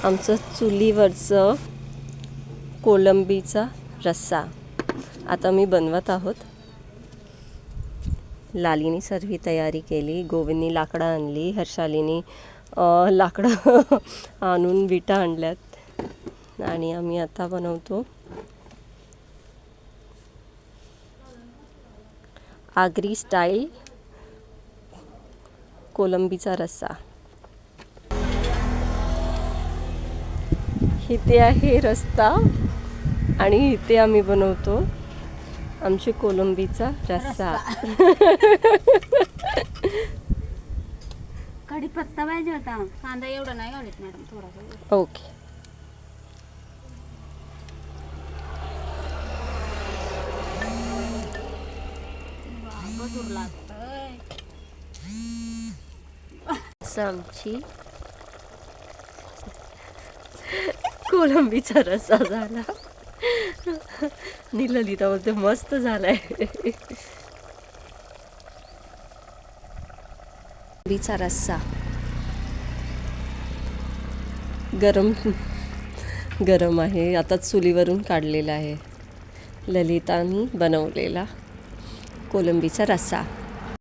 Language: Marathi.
आमचं चुलीवरचं कोलंबीचा रस्सा आता मी बनवत आहोत. लालीनी सर्व तयारी केली, गोविंदनी लाकडं आणली, हर्षालीनी लाकडं आणून विटा आणल्यात आणि आम्ही आता बनवतो आगरी स्टाईल कोलंबीचा रस्सा. इथे आहे रस्ता आणि इथे आम्ही बनवतो आमची कोलंबीचा रस्सा. कढीपत्ता पाहिजे होता, कांदा एवढा नाही घालत मॅडम, थोडासा. ओके. मधुर लागतंय. आमची कोलंबीचा रस्सा झाला. ललिता बोलते मस्त झालाय. कोलंबीचा रस्सा गरम गरम आहे, आता चुलीवरून काढलेला आहे ललितानी बनवलेला कोलंबीचा रस्सा.